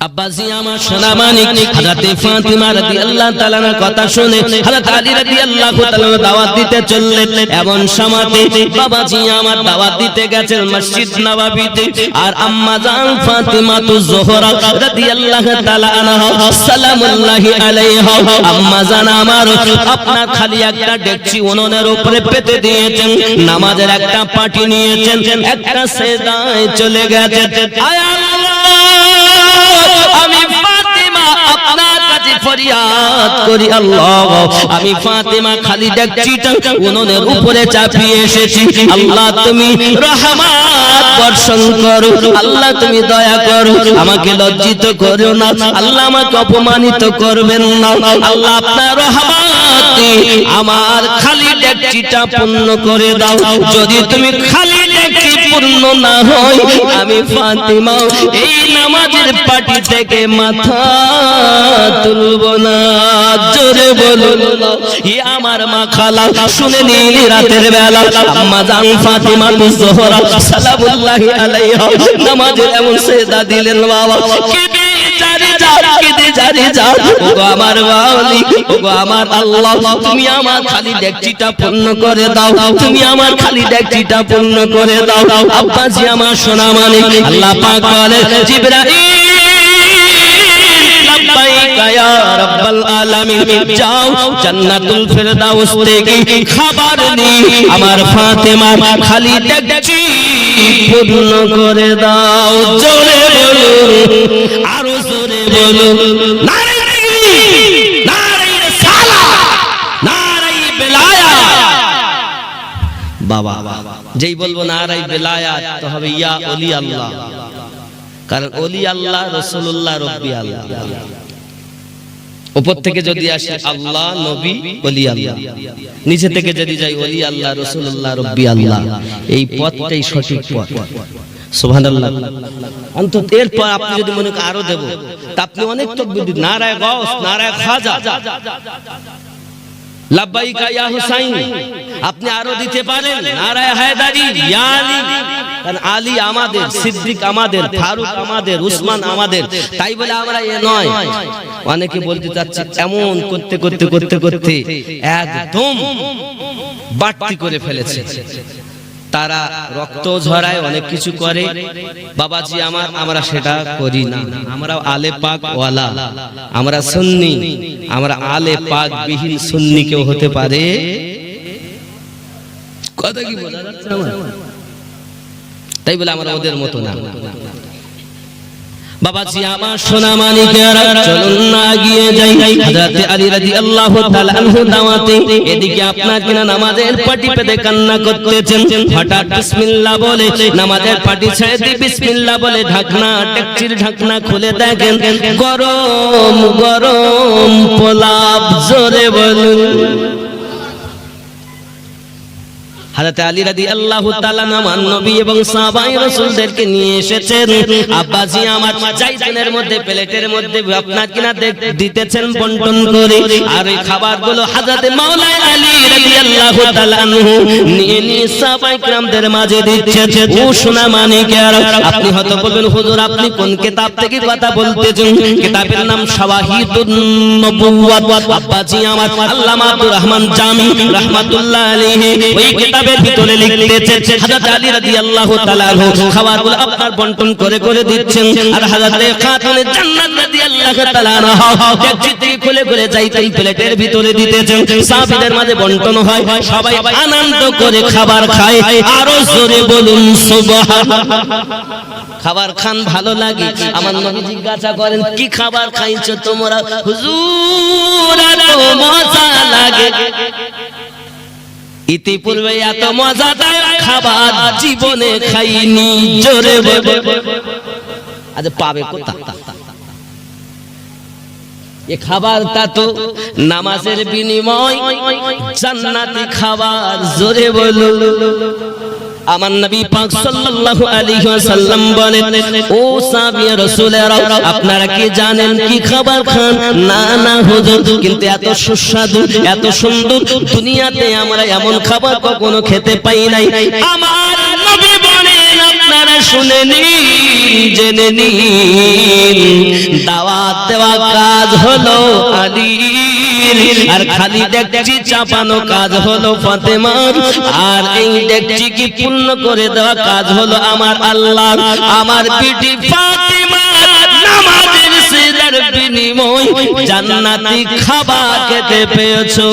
আব্বাজি আমার সোনা মানিক হযরতে ফাতিমা রাদিয়াল্লাহু তাআলার কথা শুনে হযরত আলী রাদিয়াল্লাহু তাআলা দাওয়াত দিতে চললেন। এমন সময়তে বাবাজি আমার দাওয়াত দিতে গেছেন মসজিদ নববীতে, আর আম্মা জান ফাতিমা যোহরা রাদিয়াল্লাহু তাআলা আনহা সালামুল্লাহি আলাইহা, আম্মা জান আমার আপনার খালি একটা ডেকচি উনুনের উপরে পেতে দিয়েছেন, নামাজের একটা পাটি নিয়েছেন, একটা সেজদায় চলে গেছেন। আয় আল্লাহ, আমি ফাতিমা আপনার কাছে ফরিয়াদ করি আল্লাহ, আমি ফাতিমা খালি ডেকচিটা উনুনের উপরে চাপিয়ে এসেছি। আল্লাহ তুমি রহমত বর্ষণ করো, আল্লাহ তুমি দয়া করো, আমাকে লজ্জিত করো না, আল্লাহ আমাকে অপমানিত করবেন না। আল্লাহ আপনার রহমতে আমার খালি ডেকচিটা পূর্ণ করে দাও। যদি তুমি খালি ডেকচি পূর্ণ না হয়, আমি ফাতিমা এই নামাজের পাটি থেকে মাথা তুলব না। জোরে বলুন হে আমার মা খালা, শুনে নিলি রাতের বেলা আম্মা জান ফাতিমা যোহরা সালামুল্লাহি আলাইহা নামাজে এমন সেজদা দিলেন। বাবা কেঁদে জারি যা, ওগো আমার ওয়ালি, ওগো আমার আল্লাহ, তুমি আমার খালি ডেকচিটা পূর্ণ করে দাও, তুমি আমার খালি ডেকচিটা পূর্ণ করে দাও। আব্বাজি আমার সোনা মানিক, আল্লাহ পাক বলে জিবরাইল লাব্বাইকা ইয়া রাব্বাল আলামিন, যাও জান্নাতুল ফেরদাউস থেকে খাবার নিয়ে আমার ফাতেমা খালি ডেকচি পূর্ণ করে দাও। জোরে বলুন, আরো জোরে বলুন, নারে তাকবীর, নারে রিসালাত, নারে বেলায়াত। বাবা যেই বলবো নারে বেলায়াত তো হবে ইয়া ওলি আল্লাহ, কারণ ওলি আল্লাহ রাসূলুল্লাহ রব্বি আল্লাহ। উপর থেকে যদি আসে আল্লাহ নবী ওলি আল্লাহ, নিচে থেকে যদি যাই ওলি আল্লাহ রাসূলুল্লাহ রব্বি আল্লাহ, এই পথটাই সঠিক পথ। সুবহানাল্লাহ। অন্তত এরপর আপনি যদি মনে করেন আরো দেব, তা আপনি অনেক তাকবীর দিন, নারায়ে গাউস, নারায়ে খাজা, লাব্বাইকা ইয়া হুসাইন, আপনি আরো দিতে পারেন, নারায়ে হায়দারি, ইয়া আলী, কারণ আলী আমাদের, সিদ্দিক আমাদের, ফারুক আমাদের, উসমান আমাদের। তাই বলে আমরা এ নয়, অনেকে বলতে চাচ্ছে এমন করতে করতে করতে করতে একদম বাড়তি করে ফেলেছে। তারা রক্ত ঝরায়, অনেক কিছু করে। বাবাজি আমার, আমরা সেটা করি না। আমরা আলে পাক ওয়ালা, আমরা সুন্নি, আমরা আলে পাক বিহীন সুন্নি কেউ হতে পারে? কথা কি বোঝা যাচ্ছে আমার? তাই বলে আমরা ওদের মতো না। বাবাজি আমার সোনা মানিকেরা, চলুন না এগিয়ে যাই। হযরত আলী রাদিয়াল্লাহু তাআলা আনহু দাওয়াতে, এদিকে আপনার কিনা নামাজের পাটি পেতে কান্না করতেছেন। হঠাৎ বিসমিল্লাহ বলে নামাজের পাটি ছেড়ে দিয়ে বিসমিল্লাহ বলে ঢাকনা, ডেকচির ঢাকনা খুলে দেখেন গরম গরম পোলাপ। জোরে বলুন। হযরত আলী রাদিয়াল্লাহু তাআলা আমার নবী এবং সাহাবায়ে রাসূলদেরকে নিয়ে এসেছেন। আব্বাজি আমার জাইতুনের মধ্যে, প্লেটের মধ্যে আপনার কিনা দিতেছেন বন্টন করে, আর এই খাবারগুলো হযরত মাওলানা আলী রাদিয়াল্লাহু তাআলা আনহু নিয়ে নিয়ে সাহাবায়ে কিরামদের মাঝে দিচ্ছেন। ও সোনা মানিকেরা, আপনি হয়তো বলবেন হুজুর আপনি কোন কিতাব থেকে কথা বলতেছেন? কিতাবের নাম শাওয়াহিদুন নবুওয়াত। আব্বাজি আমার আল্লামা আব্দুর রহমান জামি রাহমাতুল্লাহ আলাইহি ওই কিতাব ভিতরে লিখতেছেন হযরত আলী রাদিয়াল্লাহু তাআলা আনহু খাবারগুলো আপনার বন্টন করে করে দিচ্ছেন, আর হযরত খাতুনে জান্নাত রাদিয়াল্লাহু তাআলা আনহা ডেকচিতে খুলে খুলে যাইতেন প্লেটের ভিতরে দিতেছেন। সাহাবীদের মাঝে বন্টন হয়, সবাই আনন্দ করে খাবার খায়। আরো জোরে বলুন সুবহানাল্লাহ। খাবার খান ভালো লাগে। আমার নবী জিজ্ঞাসা করেন কি খাবার খাইছো তোমরা? হুজুর এত মজা লাগে, ইতিপূর্বে এত মজাদার খাবার জীবনে খাইনি। জোরে বলে আজ পাবে কোথা? এই খাবারটা তো নামাজের বিনিময় জান্নাতি খাবার। জোরে বলো। আমার নবী পাক সাল্লাল্লাহু আলাইহি ওয়াসাল্লাম বলেন, ও সাহাবী রাসূলেরা আপনারা কি জানেন কি খাবার খান? না না হুজুর, কিন্তু এত সুস্বাদু এত সুন্দর দুনিয়াতে আমরা এমন খাবার কখনো খেতে পাই নাই। আমার নবী বলেন আপনারা শুনে নিন, জেনে নিন, দাওয়াত দেওয়া কাজ হলো আলীর, আর খালি ডেকচি চাপানো কাজ হলো ফাতেমার, আর এই ডেকচিকে পূর্ণ করে দেওয়া কাজ হলো আমার আল্লাহ। আমার বিটি ফাতেমা নামাজের সিজদার বিনিময় জান্নাতি খাবার খেতে পেয়েছো।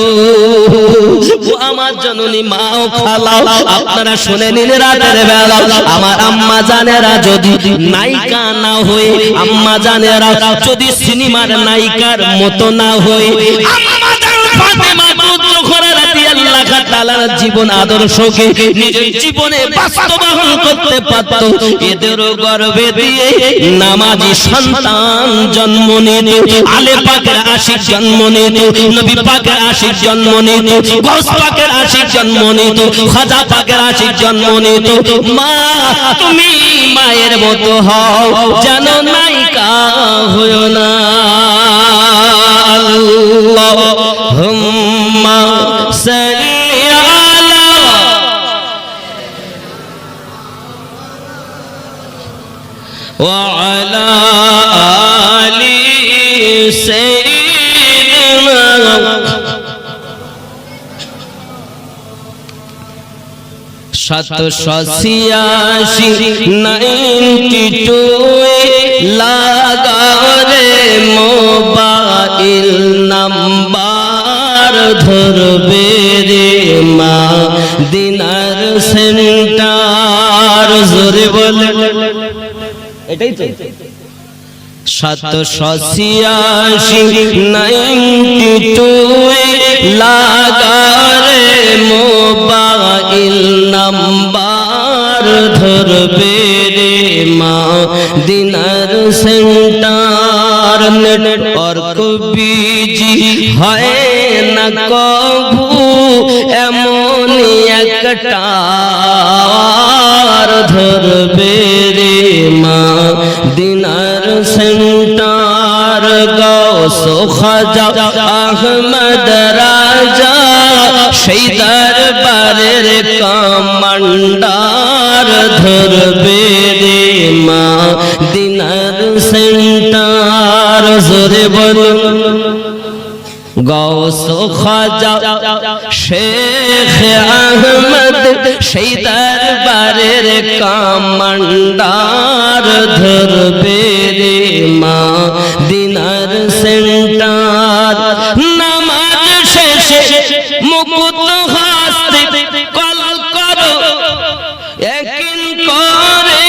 ও আমার জননী মা ও খালা, আপনারা শুনে নিন, রাতের বেলা আমার আম্মা জানেরা যদি নায়িকা না হয়ে, আম্মা জানেরা যদি সিনেমার নায়িকার মতো না হয়ে, আম্মা জান ফাতেমা জোহরা রাদিয়াল্লাহু তাআলার জীবন আদর্শকে নিজের জীবনে বাস্তবায়ন করতে পারত, এদেরও গর্ভে দিয়ে নামাজি সন্তান জন্ম নিত, আলে পাকের আশিক জন্ম নিত, নবী পাকের আশিক জন্ম নিত, গাউস পাকের আশিক জন্ম নিত, খাজা পাকের আশিক জন্ম নিত। মা তুমি মায়ের মতো হও, যেন নায়িকা হয়ো না। আল্লাহুম্মা সাল্লি আলা ওয়া আলা আলি সাইয়্যিদিনা। সাতশো-ছিয়াশি 92 লাগারে মোবাইল নাম্বার ধরবে রে মা দিনার সেন্টার, জোরে বলে এটাই তো। 786 92 লাগারে মোবাইল নাম্বার ধরবে রে মা দিনার সেন্টার। নেটওয়ার্ক বিজি হয় না কভু, এমন একটা ধরবে রে মা দিনার সেন্টার। গাউস খাজা আহমদ রাজা সেই দরবারের কমান্ডার ধরবে রে মা দিনার সেন্টার, জোরে বলুন। গাউস খাজা শেখ আহমদ সেই দরবারের কমান্ডার ধরবে রে মা দিনার সেন্টার। নামাজ শেষে মুকুত হাসতে কল করো একিন করে,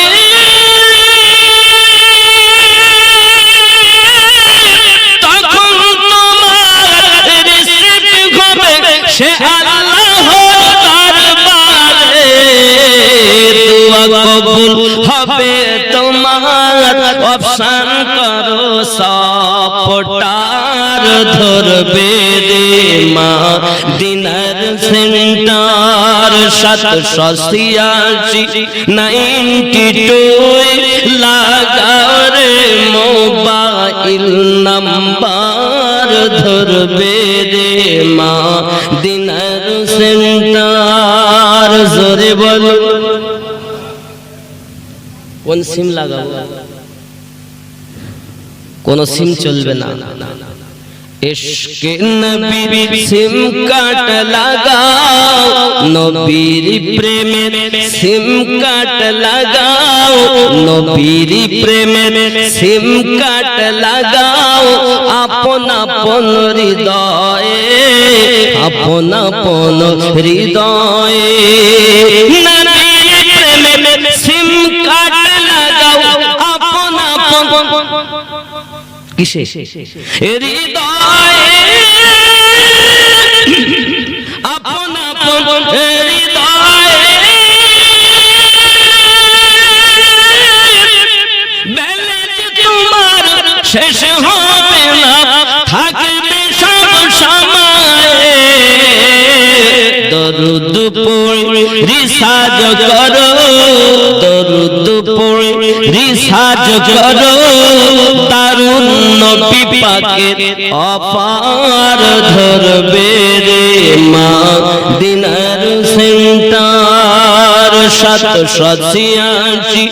তখন তোমার রিজিক হবে সে আল্লাহর দরবারে, দোয়া কবুল হবে তোমার, অপশন করো সাপোর্টার ধরবে রে মা দিনার সেন্টার। 786 92 লাগারে মোবাইল নাম্বার ধরবে রে মা দিনার সেন্টার, জোরে বলো। কোন সিম লাগাবো? কোন সিম চলবে না। ইশকে নবী সিম কার্ড লাগাও, নবীর প্রেমের সিম কার্ড লাগাও, নবীর প্রেমের সিম কার্ড লাগাও, আপন আপন হৃদয়ে, আপন আপন হৃদয়ে নবীর প্রেমের সিম কার্ড লাগাও, আপন আপন কিসে হৃদয়ে, আপন আপন হৃদয়ে, বেলে তোমার শেষ হবে না, থাকবে সব সময়। দরুদ পড়ে রিসাজ করো, দরুদ পড়ে রিসাজ করো, দারুন নবী পাকের অপার ধরবে রে মা দিনার সেন্টার, 786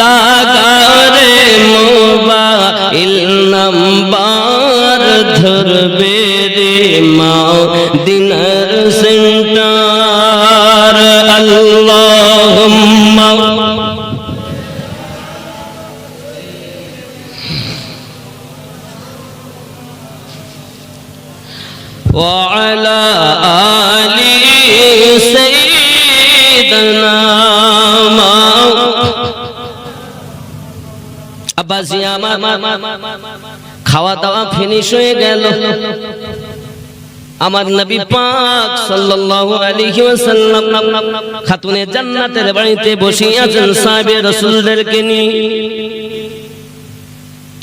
লাগারে মোবাইল নাম্বার ধরবে রে মদিনার সেন্টার আল্লাহুম্মা وعلى آل سيدنا আব্বাসি আমার খাওয়া দাওয়া ফিনিশ হয়ে গেল। আমার নবী পাক সাল্লাল্লাহু আলাইহি ওয়াসাল্লাম খাতুনে জান্নাতের বাড়িতে বসে আছেন সাহাবে রাসূলদেরকে নিয়ে।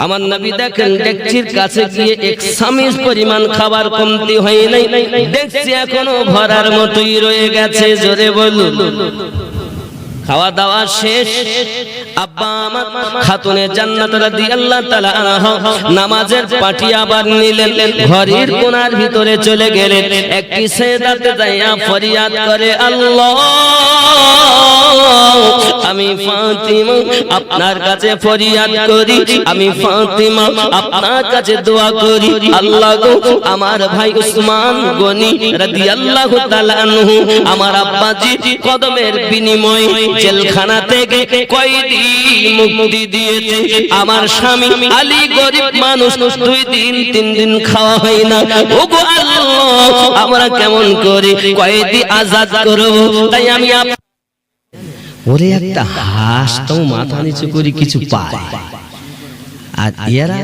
আমার নবী দেখেন ডেকচির কাছে গিয়ে এক চামচ পরিমাণ খাবার কমতি হয় নাই, ডেকচি এখনো ভরার মতোই রয়ে গেছে। জোরে বলুন। খাওয়া দাওয়া শেষ। আব্বা আমার খাতুনে জান্নাত রাদিয়াল্লাহু তাআলা আনহা নামাজের পাটি আবার নিলেন, ঘরের কোণার ভিতরে চলে গেলেন। একটি সেজদাতে যাইয়া ফরিয়াদ করে, আল্লাহ আমি ফাতিমা আপনার কাছে ফরিয়াদ করি, আমি ফাতিমা আপনার কাছে দোয়া করি। আল্লাহ গো, আমার ভাই উসমান গনি রাদিয়াল্লাহু তাআলা আনহু আমার আব্বাজি কদমের বিনিময়ে জেলখানা থেকে কয়েদি মুক্তি দিয়েছে। আমার স্বামী আলী গরিব মানুষ, 2 দিন 3 দিন খাওয়া হয় না। ওগো আল্লাহ, আমরা কেমন করে কয়েদি আজাদ করব? তাই আমি ওরে একটা হাঁস তো মাথা নিচু করে কিছু পায়, আর এরা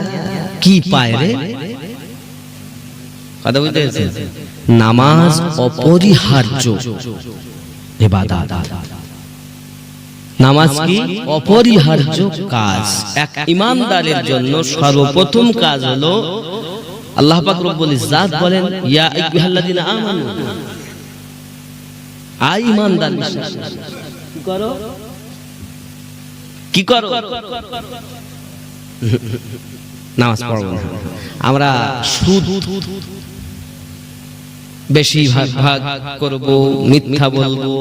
কি পায় রে? কথা বুঝতে পেরেছেন? নামাজ অপরিহার্য ইবাদত। নামাজ কি অপরিহার্য কাজ। এক ঈমানদারের জন্য সর্বপ্রথম কাজ হলো, আল্লাহ পাক রব্বুল ইজ্জাত বলেন, ইয়া আইয়ুহাল্লাযিনা আমানু, আই ঈমানদার বিশ্বাস কি করো? নামাজ পড়ব না। আমরা সুদ বেশি ভাগ করব, মিথ্যা বলবো,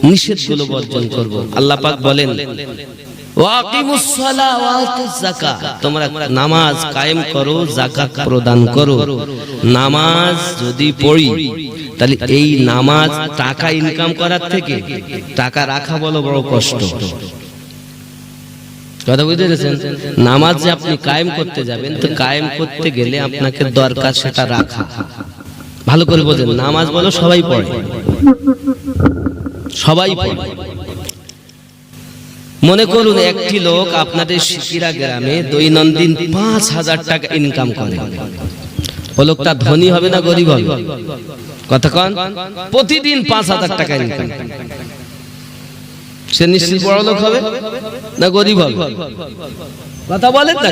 নিষেধগুলো বর্জন করব। আল্লাহ পাক বলেন, ওয়াকিমুস সালাহ ওয়া আতুজ যাকাত, তোমরা নামাজ কায়েম করো, যাকাত প্রদান করো। নামাজ যদি পড়ি, তাহলে এই নামাজ টাকা ইনকাম করার থেকে টাকা রাখা বলো বড় কষ্ট। কথা বুঝতে পেরেছেন? নামাজ যে আপনি কায়েম করতে যাবেন, তো কায়েম করতে গেলে আপনাকে দরকার সেটা রাখা। ভালো করে বোঝেন, নামাজ বলো সবাই পড়ে, সবাই পড়ে। মনে করুন একটি লোক আপনাদের সিকিরা গ্রামে দৈনন্দিন 5,000 টাকা ইনকাম করে। ও লোকটা ধনী হবে না গরিব হবে? কথা কন। প্রতিদিন 5,000 টাকা ইনকাম, সে নিশ্চিত বড় লোক হবে না গরিব হবে? কথা বলেন না।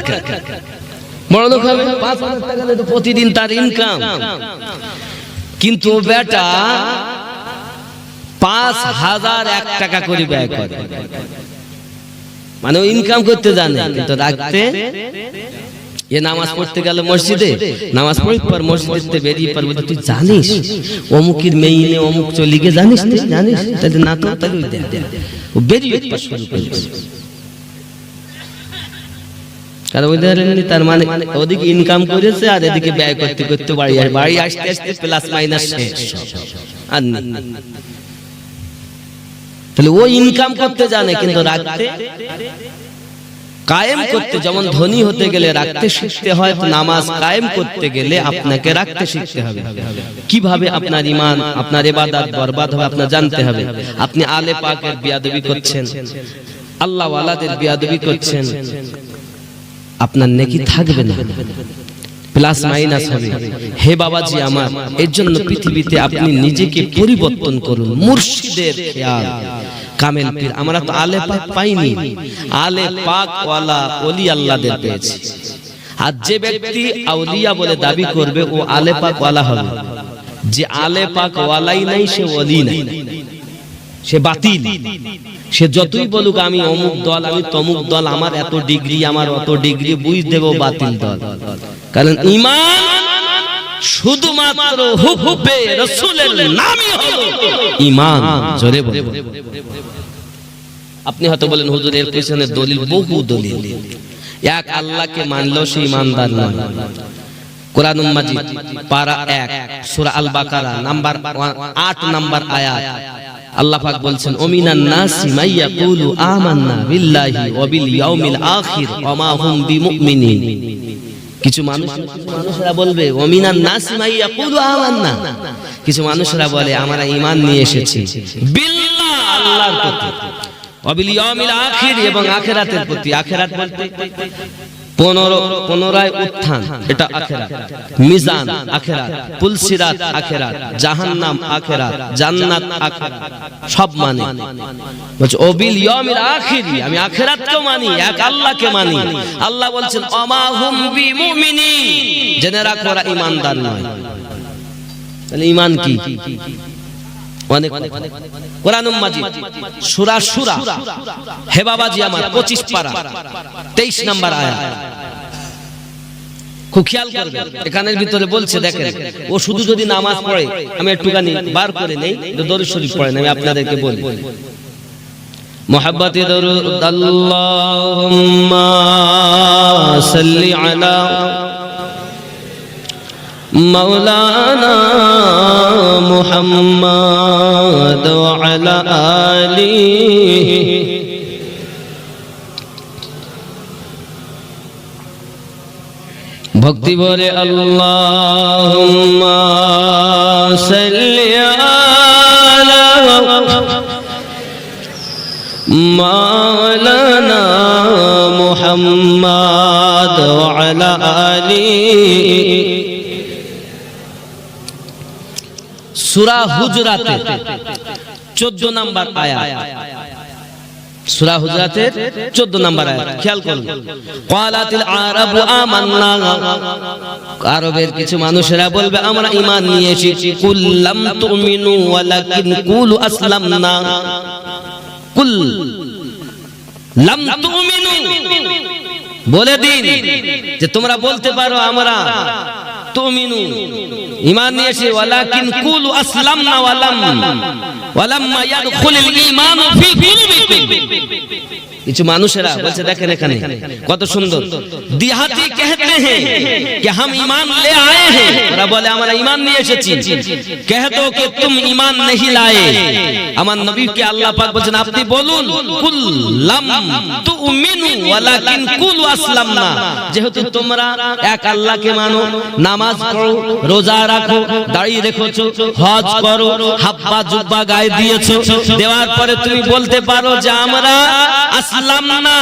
বড় লোক হবে। 5,000 টাকা তো প্রতিদিন তার ইনকাম। কিন্তু বেটা 5,001 টাকা করে ব্যয় করে। মানে ইনকাম করতে জানে, কিন্তু রাখতে। এ নামাজ পড়তে গেল মসজিদে, নামাজ পড়ে পর মসজিদ থেকে বেরিয়ে পড়বে, তুই জানিস অমুকের মেয়ে অমুক চলে গিয়ে, জানিস জানিস? তাহলে না তো, তাহলে ও বেরিয়ে শুরু করবে। কারণ ওই ধরেননি, তার মানে ওদিকে ইনকাম করেছে আর এদিকে ব্যয় করতে করতে বাড়ি আসতে আসতে প্লাস মাইনাস শেষ। আর তাহলে ও ইনকাম করতে জানে, কিন্তু রাখতে কায়েম করতে, যেমন ধনী হতে গেলে রাখতে শিখতে হয়, তো নামাজ কায়েম করতে গেলে আপনাকে রাখতে শিখতে হবে। কিভাবে আপনার ঈমান, আপনার ইবাদত বরবাদ হবে আপনার জানতে হবে। আপনি আলে পাকের বিয়াদবি করছেন, আল্লাহ ওয়ালাদের বিয়াদবি করছেন, আপনার নেকি থাকবে না, প্লাস মাইনাস হবে। হে বাবাজি আমার, এর জন্য পৃথিবীতে আপনি নিজেকে পরিবর্তন করুন। মুর্শিদের খেয়াল, কামেল পীর। আমরা তো আলে পাক পাইনি, আলে পাক ওয়ালা ওলি আল্লাহদের পেয়েছি। আর যে ব্যক্তি আউলিয়া বলে দাবি করবে, ও আলে পাক ওয়ালা হবে। যে আলে পাক ওয়ালাই নাই, সে ওলি নাই, সে বাতিল। সে যতই বলুক আমি অমুক দল, আমি তমুক দল, আমার এত ডিগ্রি, আমার অত ডিগ্রি, বুঝ দেব বাতিল দল। কারণ ঈমান শুধুমাত্র হুব্বে রাসূলের নামই হলো ঈমান। জোরে বলে। আপনি হয়তো বলেন হুজুর এর পিছনে দলিল, বহু দলিল। এক আল্লাহকে মানলেও সে ঈমানদার নয়। কোরআনুল মাজিদ পারা 1 সূরা আল বাকারা নাম্বার 8 নাম্বার আয়াত আল্লাহ পাক বলছেন ওমিনান নাসি মাইয়াকুলু আমান্না বিল্লাহি ওয়া বিল ইয়াউমিল আখির ওয়া মা হুম বিমুমিনিন। কিছু মানুষরা বলবে ওমিনান নাসি মাইয়াকুলু আমান্না, কিছু মানুষরা বলে আমরা ঈমান নিয়ে এসেছি বিল্লাহ আল্লাহর প্রতি, ওয়া বিল ইয়াউমিল আখির এবং আখিরাতের প্রতি। আখিরাত বলতে পুনরায় উত্থান, এটা আখিরাত। মিজান আখিরাত, পুলসিরাত আখিরাত, জাহান্নাম আখিরাত, জান্নাত আখিরাত, সব মানে বলছে ও বিল ইয়াউমিল আখির, আমি আখিরাতকে মানি, এক আল্লাহকে মানি। আল্লাহ বলছেন ওমা হুম বিমুমিনিন, জেনে রাখো ওরা ঈমানদার নয়। তাহলে ঈমান কি? অনেক কোরআনুল মাজিদ সূরা সূরা হে বাবাজি আমার 25 পারা 23 নাম্বার আয়াত, খুব খেয়াল করবেন। এখানের ভিতরে বলছে দেখেন, ও শুধু যদি নামাজ পড়ে, আমি একটুখানি বার করে নেই, দরুদ শরীফ পড়েন, আমি আপনাদেরকে বলি মুহাব্বতে দরুদ আল্লাহুম্মা সাল্লি আলা মাওলানা মুহাম্মদ ওয়া আলা আলিহি ভক্তি ভরে আল্লাহুম্মা সাল্লি আলা মাওলানা মুহাম্মদ ওয়া আলা আলিহি। সূরা হুজরাতের 14 নাম্বার আয়াত, সূরা হুজরাতের 14 নাম্বার আয়াত খেয়াল করুন। ক্বালাতিল আরাবু আমান্না, আরবের কিছু মানুষেরা বলবে আমরা ঈমান নিয়ে এসেছি। কুল লাম তুমিনু ওয়ালাকিন কুলু আসলামনা, কুল লাম তুমিনু, বলে দিন যে তোমরা বলতে পারো আমরা তুমিনু ঈমান নিয়ে এসেছি, ওয়ালাকিন কুলু আসলামনা ওয়ালাম্মা ইয়াদখুলুল ঈমানু ফি কুলুবিকুম। কিছু মানুষেরা বলছে দেখেন এখানে কত সুন্দর, দিহাতি कहते हैं कि हम ईमान ले आए हैं, ওরা বলে আমরা ঈমান নিয়ে এসেছি। कह दो कि तुम ईमान नहीं लाए। আমার নবীকে আল্লাহ পাক বলেন আপনি বলুন কুল লাম তুমিনু ওয়ালাকিন কুলু আসলামনা, যেহেতু তোমরা এক আল্লাহকে মানো, নামাজ পড়ো, রোজা রাখো, দাড়ি রেখেছো, হজ করো, হাব্বা জুব্বা গায়ে দিয়েছো, দেওয়ার পরে তুমি বলতে পারো যে আমরা আসলামনা,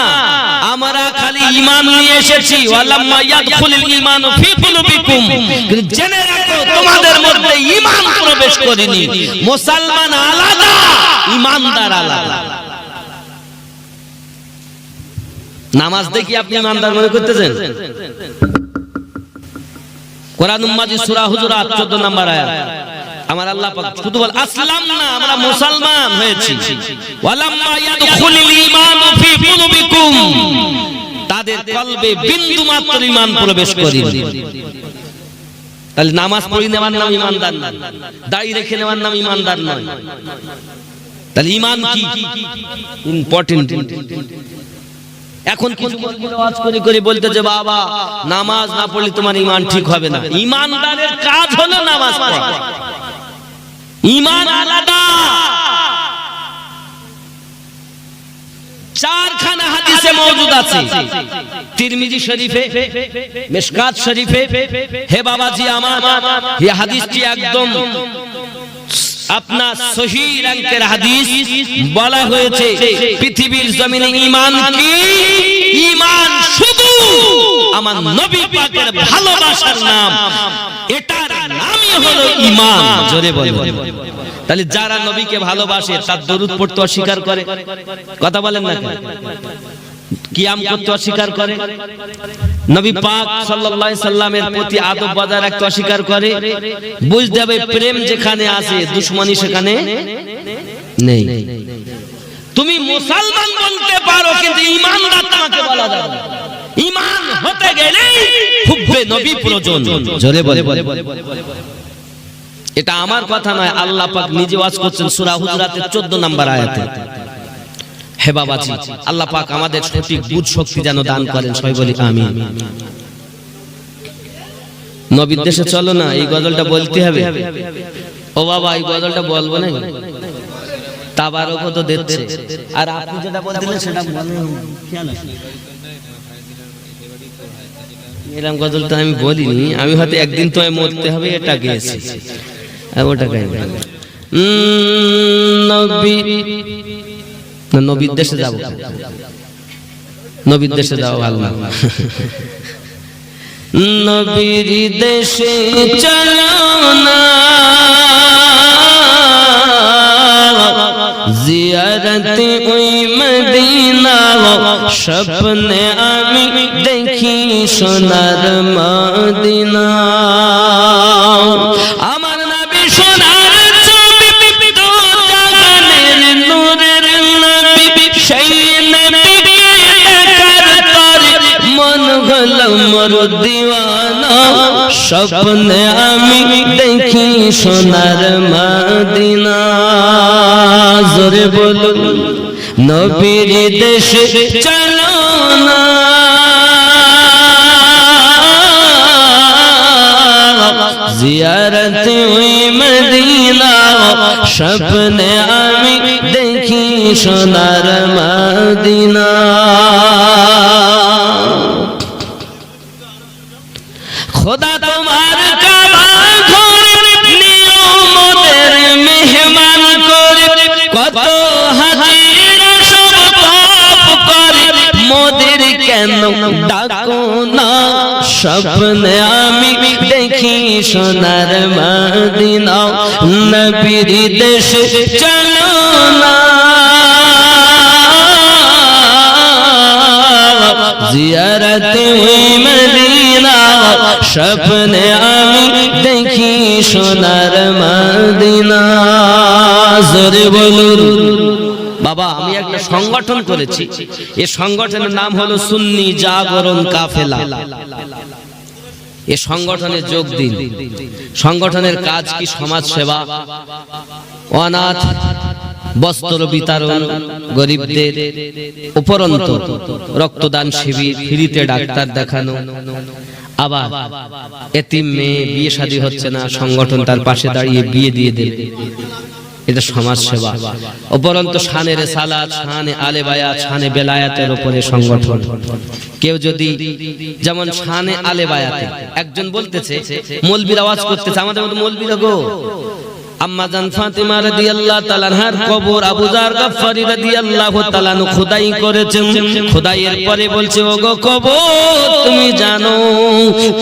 আমরা খালি ঈমান নিয়ে এসেছি। ওয়ালাম্মা ইয়াদখুলুল ঈমানু ফি কুলুবিকুম, কিন্তু জেনে রাখো তোমাদের মধ্যে ঈমান প্রবেশ করেনি। মুসলমান আলাদা, ঈমানদার আলাদা। নামাজ দেখি আপনি ঈমানদার মনে করতেছেন? কোরআনুল মাজিদ সূরা হুজুরাত 14 নাম্বার আয়াত আমার আল্লাহ পাক শুধু বল আসলামনা, আমরা মুসলমান হয়েছি। ওয়ালাম্মা ইয়াদখুলুল ঈমানু ফি কুলুবিকুম, তাদের কলবে বিন্দু মাত্র ঈমান প্রবেশ করেনি। তাহলে নামাজ পড়ি নেওয়ার নাম ঈমানদার নয়, দাড়ি রেখে নেওয়ার নাম ঈমানদার নয়। তাহলে ঈমান কি ইম্পর্টেন্ট। এখন কিছু ওয়াজ করে করে বলতে যে বাবা নামাজ না পড়লে তোমার ঈমান ঠিক হবে না। ঈমানদারের কাজ হলো নামাজ পড়া, ঈমান আলাদা। চারখানা হাদিসে মওজুদ আছে, তিরমিজি শরীফে, মিশকাত শরীফে। হে বাবাজি আমার, এই হাদিসটি একদম আপনার সহিহ র‍্যাঙ্কের হাদিস। বলা হয়েছে পৃথিবীর জমিনে ঈমান কি? ঈমান শুধু আমার নবী পাকের ভালোবাসার নাম, এটার নামই হলো ঈমান। জোরে বলেন। তাহলে যারা নবীকে ভালোবাসে তার দরুদ পড়তে অস্বীকার করে, কথা বলেন না কেন? কিয়াম করতে অস্বীকার করে, নবী পাক সাল্লাল্লাহু আলাইহি সাল্লামের প্রতি আদব বজায় রাখতে অস্বীকার করে, বুঝতে হবে প্রেম যেখানে আছে দুশমনি সেখানে নেই। তুমি মুসলমান বলতে পারো কিন্তু ঈমানদার তোমাকে বলা যাবে না। ঈমান হতে গেলে হুব্বে নবী প্রয়োজন। জোরে বলে, এটা আমার কথা নয়, আল্লাহ পাক নিজে ওয়াজ করছেন সূরা হুজুরাতের 14 নম্বর আয়াতে। হে বাবাজি, আল্লাহ পাক আমাদের সঠিক বুঝ শক্তি যেন দান করেন, সবাই বলি আমিন। নবীর দেশে চলো না, এই গজলটা বলতে হবে। ও বাবা, এই গজলটা বলবো না, তাবারকও তো দিচ্ছে, আর আপনি যেটা বলছিলেন সেটা খেয়াল আছে। এরকম গজলটা আমি বলিনি, আমি হয়তো একদিন তো মরতে হবে এটা গেয়েছি, ওটা গাইবে। নবীর দেশে যাবো, নবীর দেশে যাওয়া ভালো না। নবীর দেশে চলো না, জিয়ারতে ওই মদিনা, স্বপ্নে আমি দেখি সোনার মদিনা। আমার নবী সোনার ছবি, দু জাহানের নূরের নবী, সেই নবীকে দেখার পরে মন হলো মোর দিওয়ানা। স্বপ্নে আমি দেখি সোনার মদিনা। জোরে বলুন, নবীর দেশে চলো না, জিয়ারতে ওই মদিনা, স্বপ্নে আমি দেখি সোনার মদিনা। খোদা তোমার কাবা ঘরে নিও মোদের মেহমান করে, কত হাজিরা সব পাপ করে, মোদের কেন ডাকো না। স্বপ্নে আমি দেখি সোনার মদিনা, নবীর দেশে চলো না, জিয়ারতে ওই মদিনা, স্বপ্নে আমি দেখি সোনার মদিনা। জোরে বলুন। বাবা, আমি একটা সংগঠন করেছি, এই সংগঠনের নাম হলো সুন্নি জাগরণ কাফেলা। এই সংগঠনে যোগ দিন। সংগঠনের কাজ কি? সমাজ সেবা, অনাথ বস্ত্র বিতরণ, গরিবদের উপরন্ত রক্তদান শিবির, ফ্রিতে ডাক্তার দেখানো, আবার এতিম মেয়ে বিয়ে শাদী হচ্ছে না, সংগঠন তার পাশে দাঁড়িয়ে বিয়ে দিয়ে দেবে, এটা সমাজ সেবা। উপরন্ত শানে রেসালাত, শানে আলে বায়াত, শানে বেলায়াতের উপরে সংগঠন। কেউ যদি যেমন শানে আলে বায়াতে একজন বলতেছে, মৌলবীর আওয়াজ করতেছে, আমাদের মতো মৌলবীরা গো, আম্মা জান ফাতিমা রাদিয়াল্লাহু তাআলা আনহার কবর আবু যার গফফারি রাদিয়াল্লাহু তাআলা আনহু খোদাই করেছেন। খোদাইয়ের পরে বলছে, ওগো কবর, তুমি জানো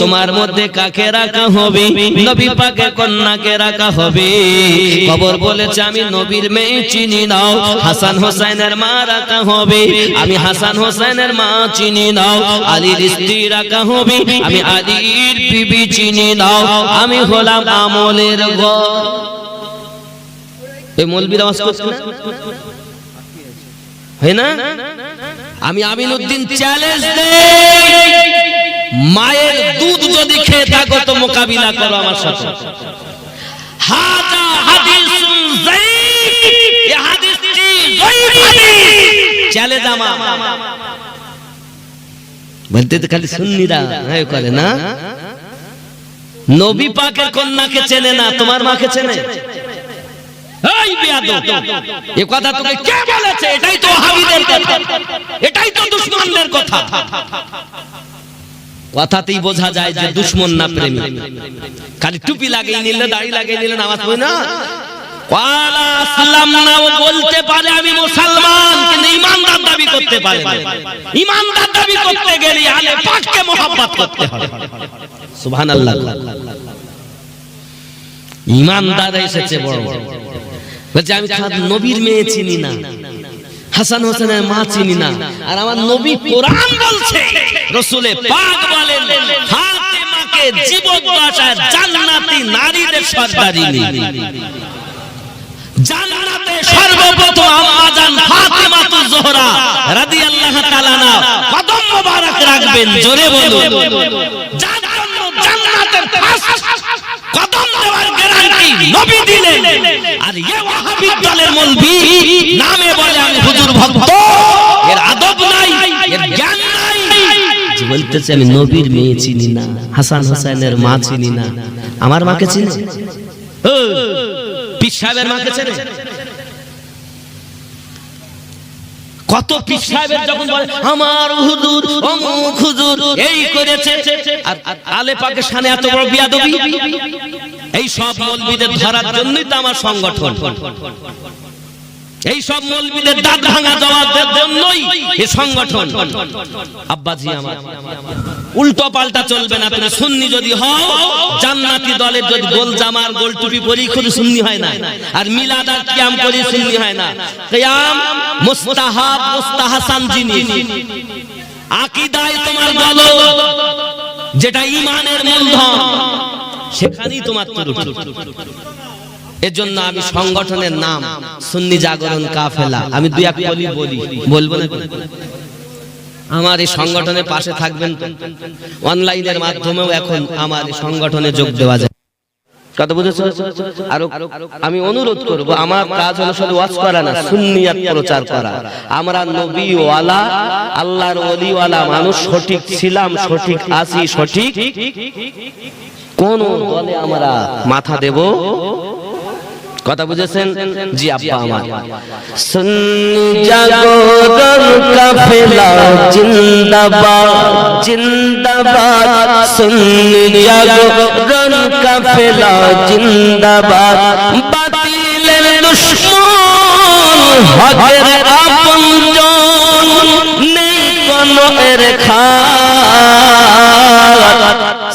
তোমার মধ্যে কাকে রাখা হবে? নবী পাকের কন্যাকে রাখা হবে। কবর বলেছে, আমি নবীর মেয়ে চিনি নাও, হাসান হোসেনের মা রাখা হবে, আমি হাসান হোসেনের মা চিনি নাও। আলীর স্ত্রী রাখা হবে, আমি আলীর বিবি চিনি নাও। আমি হলাম আমলের ঘর। এই মৌলবীর আওয়াজ করছে না, হয় না? আমি আমিনউদ্দিন চ্যালেঞ্জ দেই, মায়ের দুধ যদি খেয়ে থাকো তো মোকাবিলা করো আমার সাথে। হাজা হাদিসুন যায়িফ, এই হাদিসটি যায়িফ হাদিস, চ্যালেঞ্জ আমার। বলতে তো খালি সুন্নিরা হয় করে না, নবী পাকের কন্যাকে চেনে না, তোমার মাকে চেনে? এই বেয়াদব, এই কথা তোকে কে বলেছে? এটাই তো ওয়াহাবীদের কথা, এটাই তো দুশমনদের কথা। কথাতেই বোঝা যায় যে দুশমন না প্রেমী। খালি টুপি লাগিয়ে নিলে, দাড়ি লাগিয়ে নিলে নামাজ পড়ে না, ওয়ালা আসলামনা ও বলতে পারে আমি মুসলমান, কিন্তু ঈমানদার দাবি করতে পারে না। ঈমানদার দাবি করতে গেলে আলে পাককে মহব্বত করতে হবে। সুবহানাল্লাহ। ঈমানদার এসেছে বড়, বলছে আমি নবীর মেয়ে চিনি না, হাসান হোসেনের মা চিনি না, আর আমার নবী কোরআন বলছে, রাসূলে পাক বলেন ফাতেমাকে জীবদ্দশায় জান্নাতি নারীদের সর্দারিনী। জান্নাতে সর্বপ্রথম আম্মা জান ফাতেমাতুজ জোহরা রাদিয়াল্লাহু তাআলা আনহা কদম মোবারক রাখবেন। জোরে বলুন। যার জন্য নবী দিলেন, আর এ ওয়াহাবি দলের মৌলভী নামে বলে আমি হুজুর ভক্ত, এর আদব নাই, এর জ্ঞান নাই। যে বলতেছে আমি নবীর মেয়ে চিনি না, হাসান হোসেনের মা চিনি না, আমার মাকে চিনি? পীর সাহেবের মাকে চেনে? কত পীর সাহেবের যখন বলে আমার হুজুর অমুক হুজুর এই করেছে, আর আলে পাকের শানে এত বড় বিয়াদবি, এই সব মৌলবীদের ধরার জন্যই তো আমার সংগঠন, এই সব মৌলবীদের দাঁত ভাঙা জবাবের জন্যই এই সংগঠন। আব্বাজি আমার উল্টো পাল্টা চলবে না। তুমি সুন্নি যদি হও, জান্নাতি দলের যদি গোল জামার গোল টুপি পরি খুদ সুন্নি হয় না, আর মিলাদ আর কিয়াম করি সুন্নি হয় না। কিয়াম মুস্তাহাব মুস্তাহাসান জিনিস, আকীদায় তোমার বলো যেটা ঈমানের মূলধন, সেখানেই তোমার ত্রুটি। এজন্য আমি সংগঠনের নাম সুন্নি জাগরণ কাফেলা, আমি দুই এক বলি বলবো না? আমার এই সংগঠনের পাশে থাকবেন। অনলাইনের মাধ্যমেও এখন আমার এই সংগঠনে যোগ দেওয়া যায়। কথা বুঝেছো? আর আমি অনুরোধ করব, আমার কাজ হলো শুধু ওয়াজ করা না, সুন্নিয়াত প্রচার করা। আমরা নবী ওয়ালা আল্লাহর ওলি ওয়ালা মানুষ সঠিক ছিলাম, সঠিক আছি, সঠিক কোন দলে আমরা মাথা দেব? কথা বুঝেছেন? জি আব্বা আমার। সুন্নি জাগরণ কাফেলা জিন্দাবাদ জিন্দাবাদ, সুন্নি জাগরণ কাফেলা জিন্দাবাদ, বাতিলের দুশমন হকের আপনজন, নেই কোনো এর খাত,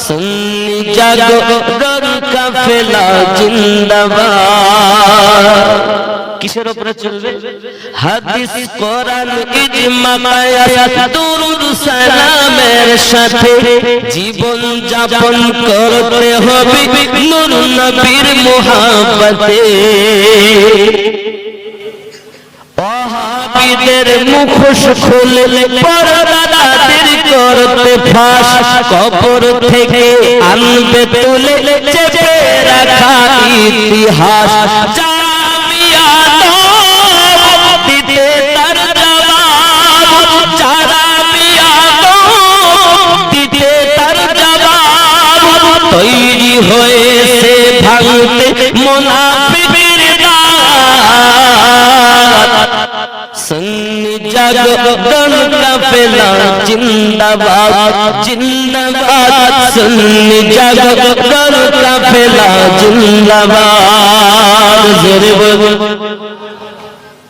সুন্নি জাগরণ কাফেলা জিন্দাবাদ। কিসের উপরে চলবে? হাদিস কোরআন ইজমা কিয়াস দুরুদ সালামের সাথে জীবন যাপন করতে হবে নূর নবীর মুহাব্বতে। ওয়াহাবীদের মুখোশ খুলে পর্দাদের করতে ফাঁস, কবর থেকে আনবে তুলে চেপে রাখা ইতিহাস, দিতে তার জবাব, যারা দিতে তার জবাব, তৈরি হয়েছে ভাঙতে মুনাফিকের দাঁত। সুন্নি জাগরণ কাফেলা জিন্দাবাদ জিন্দাবাদ, সুন্নি জাগরণ কাফেলা জিন্দাবাদ। জোরে বলুন।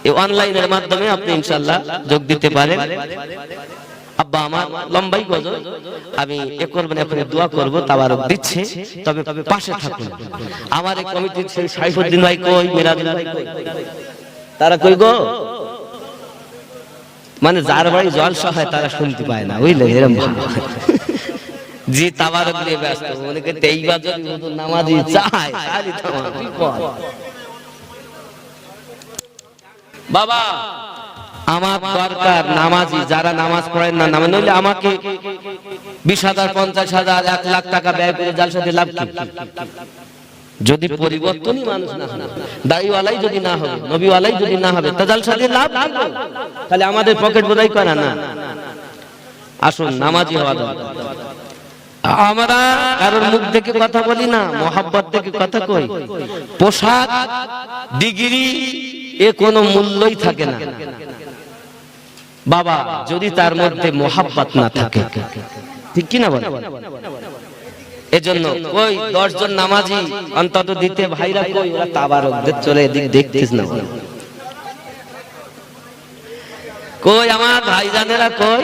এই অনলাইনের মাধ্যমে আপনি ইনশাআল্লাহ যোগ দিতে পারেন। আব্বা আমার লম্বাই গজল, আমি এ করব না, এখন দোয়া করব, তাবারক দিচ্ছে, তবে পাশে থাকুন। আমার এই কমিটির সেই সাইফুদ্দিন ভাই কই, মিরাজুল ভাই কই, তারা কই গো? মানে যার বাড়ি জলসা হয় তারা শুনতে পায় না, বুঝলে? এরকম জি তাবারক দিয়ে ব্যস্ত, মনে করে এইবার যদি হুজুর নামাজি চায় তাহলে তোমার বিপদ। বাবা আমার দরকার নামাজি যারা নামাজ পড়েন না, নামে নইলে আমাকে 20,000 50,000 1 লাখ টাকা ব্যয় করে জালসা দিয়ে লাভ কি? যদি পরিবর্তনই মানুষ না হয়, দাড়িওয়ালাই যদি না হবে, নবীওয়ালাই যদি না হবে, তা জালসা দিয়ে লাভ কি? তাহলে আমাদের পকেট বোঝাই করা না। আসুন নামাজি হওয়া দরকার। আমরা কারোর মুখ থেকে কথা বলি না, মোহাব্বত থেকে কথা কই। পোশাক ডিগ্রি এ কোনো মূল্যই থাকে না বাবা, যদি তার মধ্যে মোহাব্বত না থাকে, ঠিক কি না বল? এজন্য ওই 10 জন নামাজি অন্তত দিতে ভাইরা কই, ওরা তাবারক দে চলে এদিক দেখতিস না কই, আমার ভাইজানেরা কই,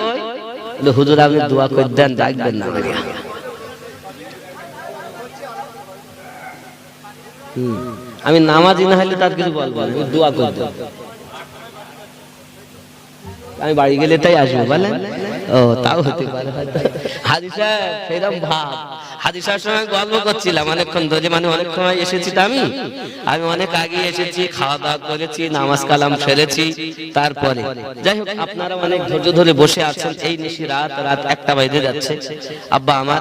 হুজুর আপনি দোয়া করে দেন, ডাকবেন না। আমি নামাজি না হলে তার কিছু বলবো না, আমি দোয়া করে দেব। আমি বাড়ি গেলে তাই আসবো বলেন? ও তাও হতে পারে। হাজি সাহেব সেরকম ভাব, হাদিসার সময় গল্প করছিলাম অনেকক্ষণ ধরে, মানে অনেক সময় এসেছি তো আমি অনেক আগে এসেছি, খাওয়া দাওয়া করেছি, নামাজ কালাম ফেলেছি, তারপরে যাই হোক আপনারা অনেক ধৈর্য ধরে বসে আছেন। এই নিশি রাত 1টা বেজে যাচ্ছে। আব্বা আমার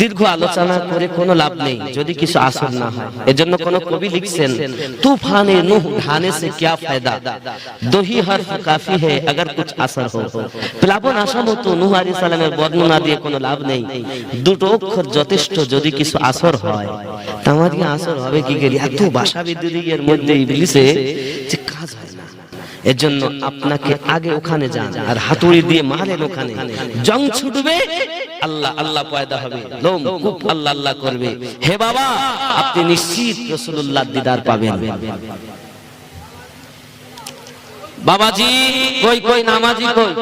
দীর্ঘ আলোচনা করে কোনো লাভ নেই যদি কিছু আসর না হয়। এজন্য কোন কবি লিখছেন, তুফানে নূহ ঢানে সে क्या फायदा, दो ही हर्फ काफी है अगर कुछ असर हो। প্লাবন আসা মতো নূহ আলাইহিস সালামের বর্ণনা দিয়ে কোনো লাভ নেই, দুটো অক্ষর যথেষ্ট যদি কিছু আসর হয়। আমাদের আসর হবে কি করে? এত ভাষা বিদ্যুতের মধ্যে ইবলিসে যে কাজ হয় না। এজন্য আপনাকে আগে ওখানে যান আর হাতুড়ি দিয়ে মারেন, ওখানে জং ছুটবে, আল্লাহ আল্লাহ পয়দা হবে, লোম কূপ আল্লাহ আল্লাহ করবে। হে বাবা, আপনি নিশ্চিত রাসূলুল্লাহর দিদার পাবেন। বাবাজি কই কই, নামাজি কই?